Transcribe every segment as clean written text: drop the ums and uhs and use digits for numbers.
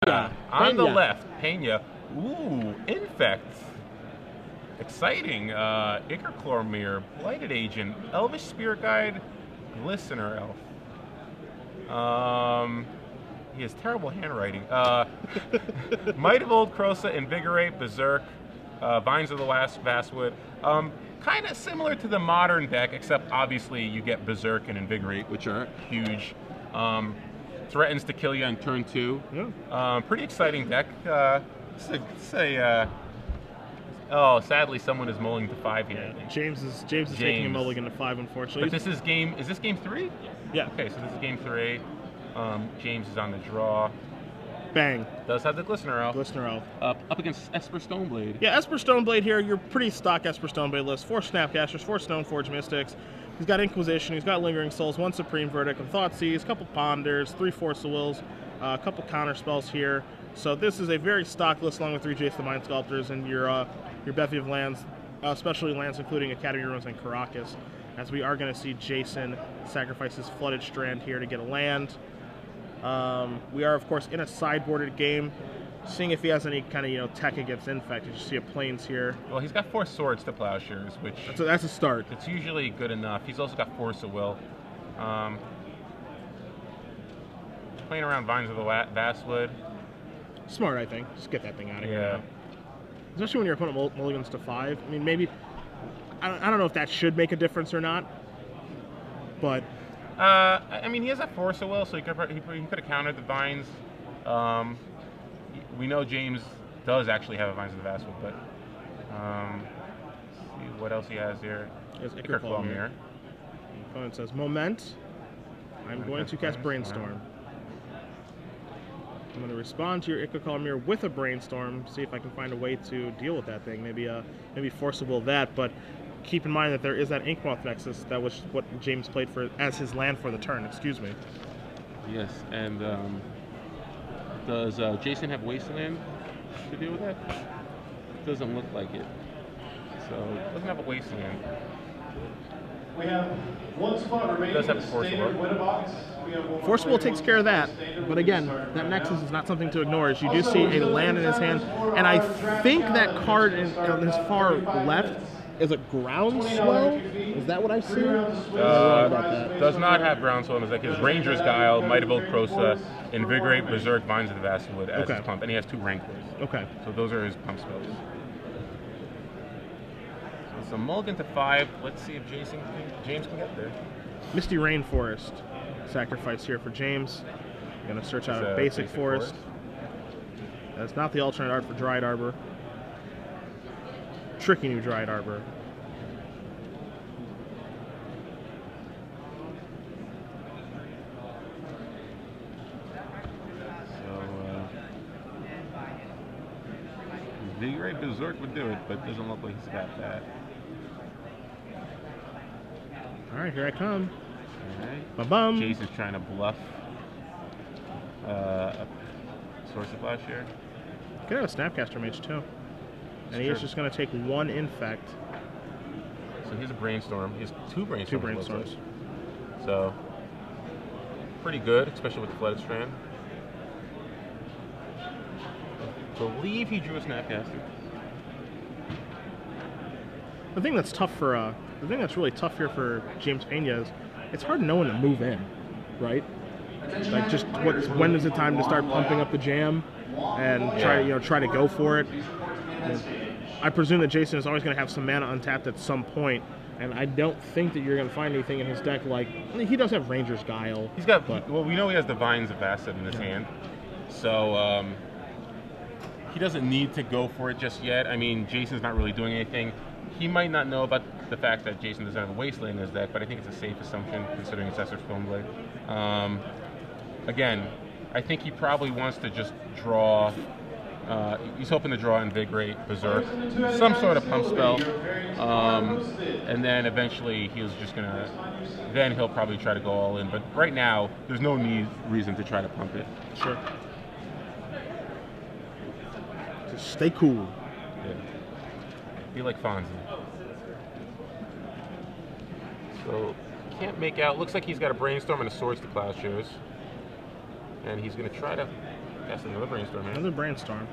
On the left, Pena. Ooh, Infect. Exciting. Ichorchlormere, Blighted Agent, Elvish Spirit Guide, Glistener Elf. He has terrible handwriting. Might of Old Krosa, Invigorate, Berserk, Vines of the Vastwood. Kind of similar to the modern deck, except obviously you get Berserk and Invigorate, which are huge. Threatens to kill you on turn 2. Yeah. Pretty exciting deck. Oh, sadly, someone is mulling to 5 here. Yeah, James is taking a mulligan to 5, unfortunately. But this is game. Is this game 3? Yeah. Okay, so this is game 3. James is on the draw. Bang. Does have the Glistener Elf. Glistener Elf. Up against Esper Stoneblade. Yeah, Esper Stoneblade here. You're pretty stock Esper Stoneblade list. 4 Snapcasters, 4 Stoneforge Mystics. He's got Inquisition, he's got Lingering Souls, 1 Supreme Verdict, a Thoughtseize, a couple Ponders, 3 Force of Wills, a couple counter spells here. So this is a very stock list along with 3 Jace the Mind Sculptors and your bevy of lands, especially lands including Academy Ruins and Caracas, as we are going to see Jason sacrifice his Flooded Strand here to get a land. We are, of course, in a sideboarded game, seeing if he has any kind of tech against Infect. You just see a Plains here. Well, he's got 4 Swords to Plowshares, which that's a start. It's usually good enough. He's also got Force of Will. Playing around Vines of the Vastwood. Smart, I think. Just get that thing out of here. Yeah. Especially when your opponent mulligans to 5. I mean, maybe I don't know if that should make a difference or not, but. I mean, he has that Force of Will, so he could have countered the Vines. We know James does actually have a Vines of the Vastwood, but let's see what else he has here. Ichorchlormere. Opponent says, Moment. I'm going to cast Brainstorm. I'm going to respond to your Ichorchlormere with a Brainstorm, see if I can find a way to deal with that thing. Maybe Force of Will that, but keep in mind that there is that Inkmoth Nexus. That was what James played for as his land for the turn, excuse me. Yes, and does Jason have Wasteland to deal with that? Doesn't look like it. So, doesn't have a Wasteland. We have 1 spot remaining. Does have a Force of Will. Force of Will takes care of that, but again, that Nexus is not something to ignore, as you do see a land in his hand, and I think that card in his far left is a Groundswell? Is that what I see? Does not have Groundswell in his deck. His Ranger's Guile, Might of Old Krosa, Invigorate, Berserk, Vines of the Vastwood as his pump, and he has 2 Rancors. Okay. So those are his pump spells. So mulligan to 5. Let's see if James can get there. Misty Rainforest sacrifice here for James. I'm going to search out a basic forest. That's not the alternate art for Dryad Arbor. Tricky new Dryad Arbor. Invigorate Berserk would do it, but it doesn't look like he's got that. Alright, here I come. Alright. Ba-bum. Jason's trying to bluff a Source of Plowshare. Could have a Snapcaster Mage too. And he is just going to take 1 Infect. So here's a Brainstorm. He has 2 Brainstorms. 2 Brainstorms. So, pretty good, especially with the Flooded Strand. I believe he drew a Snapcaster. The thing that's tough for, the thing that's really tough here for James Pena is it's hard to know when to move in, right? Like just when is it time to start pumping up the jam and try to go for it. I presume that Jason is always going to have some mana untapped at some point, and I don't think that you're going to find anything in his deck like... I mean, he does have Ranger's Guile. He's got... Well, we know he has the Vines of Vastwood in his hand, so he doesn't need to go for it just yet. I mean, Jason's not really doing anything. He might not know about the fact that Jason doesn't have a Wasteland in his deck, but I think it's a safe assumption considering it's Esper Stoneblade. Again, I think he probably wants to just draw... he's hoping to draw Invigorate, Berserk, some sort of pump spell, and then eventually he's just gonna. Then he'll probably try to go all in. But right now, there's no reason to try to pump it. Sure. Just stay cool. Yeah. Be like Fonzie. So can't make out. Looks like he's got a Brainstorm and a Swords to Plowshares, and he's gonna try to Snapcast, another Brainstorm here. Another Brainstorm.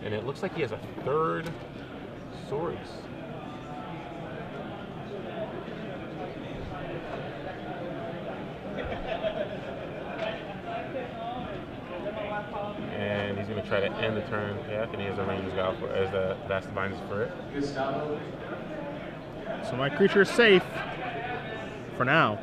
And it looks like he has a third Swords. And he's going to try to end the turn path, and he has a range out for as the Vast Divines for it. So my creature is safe for now.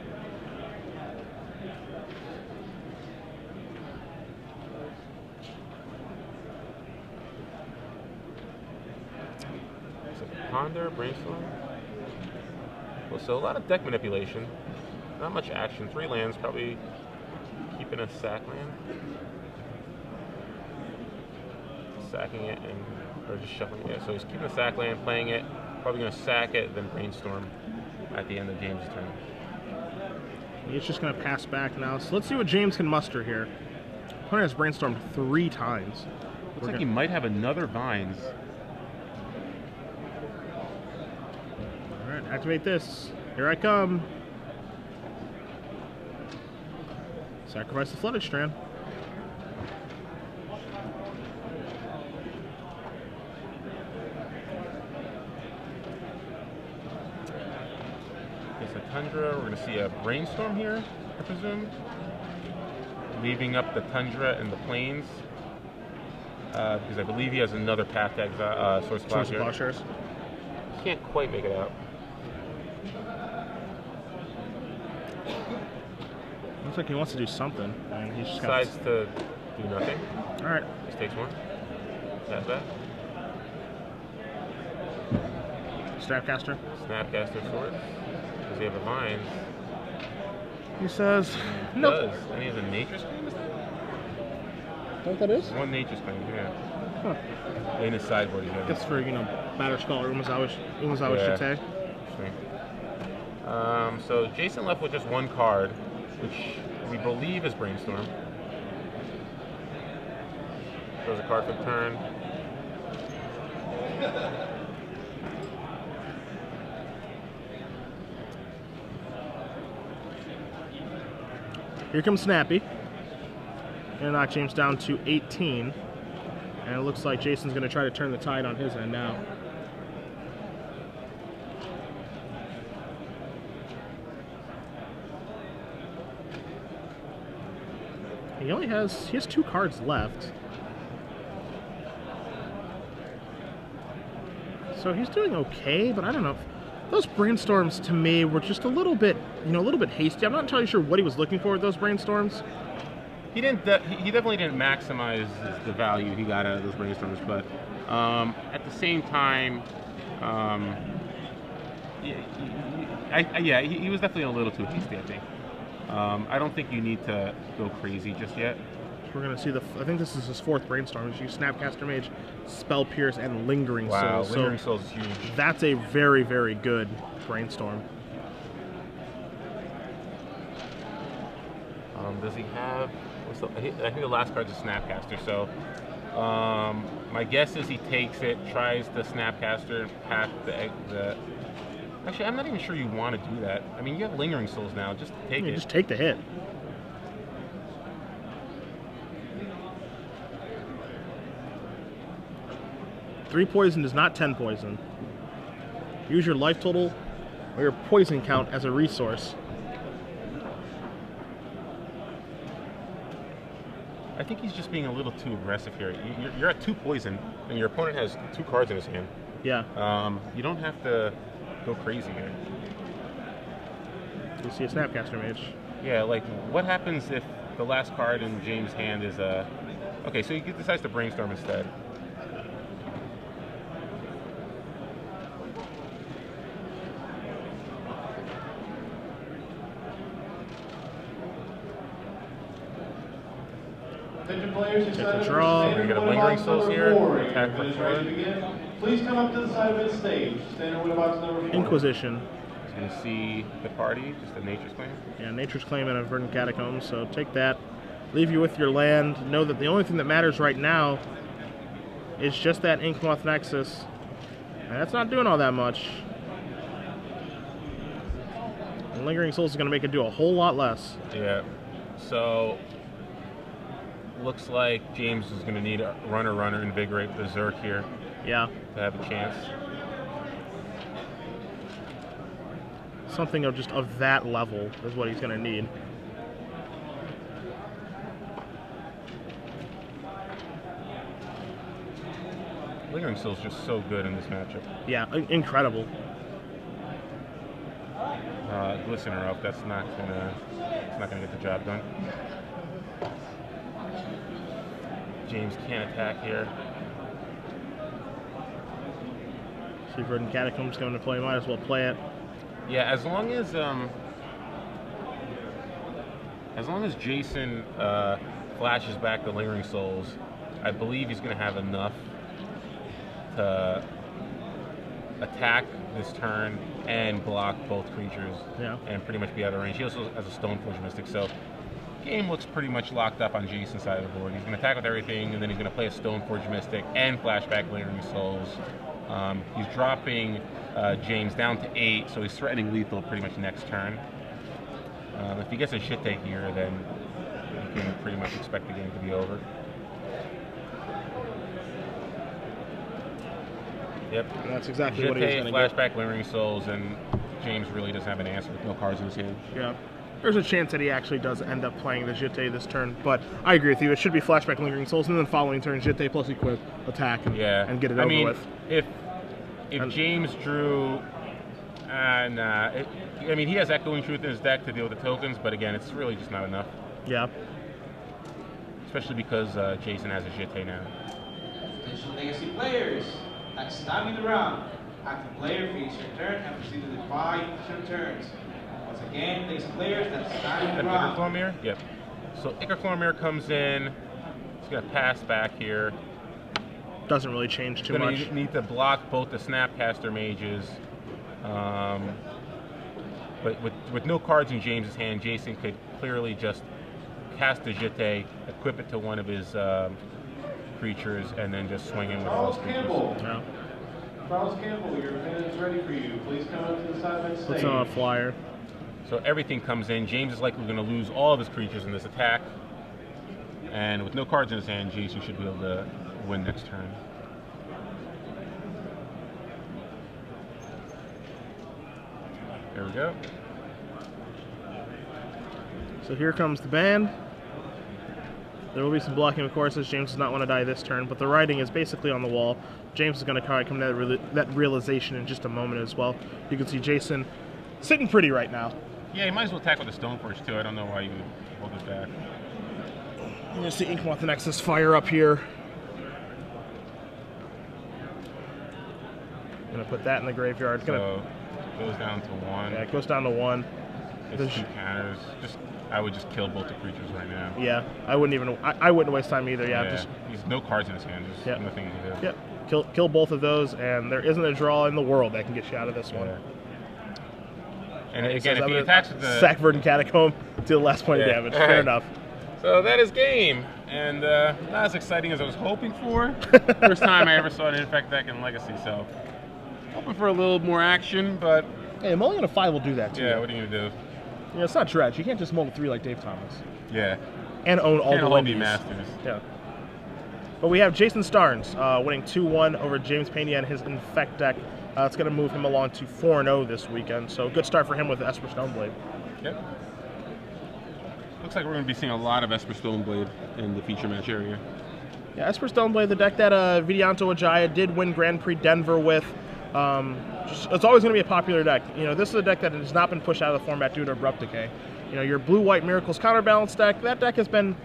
So Ponder, Brainstorm. Well, so a lot of deck manipulation. Not much action. 3 lands, probably keeping a sack land. Sacking it or just shuffling it. So he's keeping a sack land, playing it, probably going to sack it, then Brainstorm at the end of James' turn. He's just going to pass back now. So let's see what James can muster here. Opponent has Brainstormed 3 times. Looks like he might have another Vines. All right, activate this. Here I come. Sacrifice the Flooded Strand. It's a Tundra. We're going to see a Brainstorm here, I presume. Leaving up the Tundra and the Plains. Because I believe he has another Path to Exile, Source of Plowshares. Can't quite make it out. Looks like he wants to do something, and he just Decides to do nothing. All right. Just takes 1. Snap back. Snapcaster. Snapcaster Swords. Does he have a Vines? He says, He nope. does. And he has a Nature's Claim, is that? Know what that is? 1 Nature's Claim, yeah. Huh. In his sideboard, yeah. That's for, Batter Scholar, Umazawa Yeah. Shite. So Jason left with just 1 card, which we believe is Brainstorm. Throws a card for the turn. Here comes Snappy. Gonna knock James down to 18. And it looks like Jason's gonna try to turn the tide on his end now. He has 2 cards left. So he's doing okay, but I don't know. Those Brainstorms to me were just a little bit hasty. I'm not entirely sure what he was looking for with those Brainstorms. He didn't. He definitely didn't maximize the value he got out of those Brainstorms, but at the same time, he was definitely a little too hasty, I think. I don't think you need to go crazy just yet. We're going to see I think this is his 4th Brainstorm. He's used Snapcaster Mage, Spell Pierce, and Lingering Souls. Wow, Lingering Souls is huge. That's a very, very good Brainstorm. Does he have... I think the last card's a Snapcaster, so... my guess is he takes it, tries the Snapcaster, path the... Actually, I'm not even sure you want to do that. I mean, you have Lingering Souls now. Just take it. Just take the hit. Three poison is not 10 poison. Use your life total or your poison count as a resource. I think he's just being a little too aggressive here. You're at 2 poison, and your opponent has 2 cards in his hand. Yeah. You don't have to go crazy here. You see a Snapcaster Mage. Yeah, like, what happens if the last card in James' hand is a... Okay, so he decides to Brainstorm instead. Attention players, Get the draw. We're going to get a Lingering Souls here. Attack for 4. Please come up to the side of the stage. Standard window box number 4. Inquisition. He's going to see the party, just a Nature's Claim. Yeah, Nature's Claim and a Verdant Catacombs, so take that. Leave you with your land. Know that the only thing that matters right now is just that Inkmoth Nexus. And that's not doing all that much. And Lingering Souls is going to make it do a whole lot less. Yeah. So looks like James is going to need a runner, invigorate Berserk here Yeah. to have a chance. Something of that level is what he's going to need. Lingering Soul's just so good in this matchup. Yeah, incredible. Glistener up, it's not gonna get the job done. James can't attack here. See, Verdant Catacombs coming to play. Might as well play it. Yeah, as long as Jason flashes back the Lingering Souls, I believe he's going to have enough to attack this turn and block both creatures. Yeah. And pretty much be out of range. He also has a Stoneforge Mystic, so game looks pretty much locked up on Jason's side of the board. He's going to attack with everything, and then he's going to play a Stoneforge Mystic and flashback Lingering Souls. He's dropping James down to 8, so he's threatening lethal pretty much next turn. If he gets a Jitte here, then you can pretty much expect the game to be over. Yep. That's exactly what he's Jitte, going to get. flashback Lingering Souls, and James really doesn't have an answer with no cards in his hand. Yeah. There's a chance that he actually does end up playing the Jitte this turn, but I agree with you. It should be flashback Lingering Souls, and then following turn Jitte plus equip, attack, and get it over with. If James drew, he has Echoing Truth in his deck to deal with the tokens, but again, it's really just not enough. Yeah. Especially because Jason has a Jitte now. Attention legacy players, at starting the round, active player finishes your turn and proceed to the 5 turns. Once again, legacy players that starting the round. Ichor Yep. So Ichor Chlormere comes in. He's going to pass back here. Doesn't really change too much. He's going to need to block both the Snapcaster Mages. But with no cards in James's hand, Jason could clearly just cast the Jitte, equip it to one of his creatures, and then just swing in with all his creatures. Yeah. Charles Campbell, your opponent is ready for you. Please come up to the sideline stage. Puts on a flyer. So everything comes in. James is likely going to lose all of his creatures in this attack. And with no cards in his hand, Jason should be able to win next turn. There we go. So here comes the band. There will be some blocking, of course, as James does not want to die this turn, but the writing is basically on the wall. James is going to come to that realization in just a moment as well. You can see Jason sitting pretty right now. Yeah, he might as well attack with the Stoneforge too. I don't know why you would hold it back. You're going to see Inkmoth Nexus fire up here. I'm going to put that in the graveyard. It's So it goes down to 1. Yeah, it goes down to 1. It's 2 counters. I would just kill both the creatures right now. Yeah, I wouldn't waste time either. Yeah, he's no cards in his hand. There's nothing to do. Yeah, kill both of those, and there isn't a draw in the world that can get you out of this one. And again, if he attacks with the sack Verdant Catacomb to the last point of damage. Fair enough. So that is game, and not as exciting as I was hoping for. First time I ever saw an Infect deck in Legacy, so hoping for a little more action, but hey, mulligan a 5 will do that too. Yeah, what are you gonna do? You know, it's not dredge. You can't just mull 3 like Dave Thomas. Yeah. And own all the Wendy's. Masters. Yeah. But we have Jason Starnes winning 2-1 over James Pena and his Infect deck. It's going to move him along to 4-0 this weekend. So good start for him with Esper Stoneblade. Yep. Looks like we're going to be seeing a lot of Esper Stoneblade in the feature match area. Yeah, Esper Stoneblade, the deck that Vidianto Ajaya did win Grand Prix Denver with. It's always going to be a popular deck. You know, this is a deck that has not been pushed out of the format due to Abrupt Decay. You know, your Blue-White Miracles counterbalance deck, that deck has been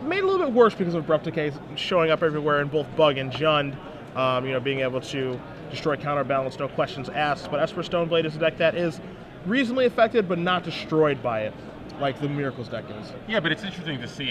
made a little bit worse because of Abrupt Decay showing up everywhere in both Bug and Jund. You know, being able to destroy counterbalance, no questions asked. But Esper Stoneblade is a deck that is reasonably affected but not destroyed by it, like the Miracles deck is. Yeah, but it's interesting to see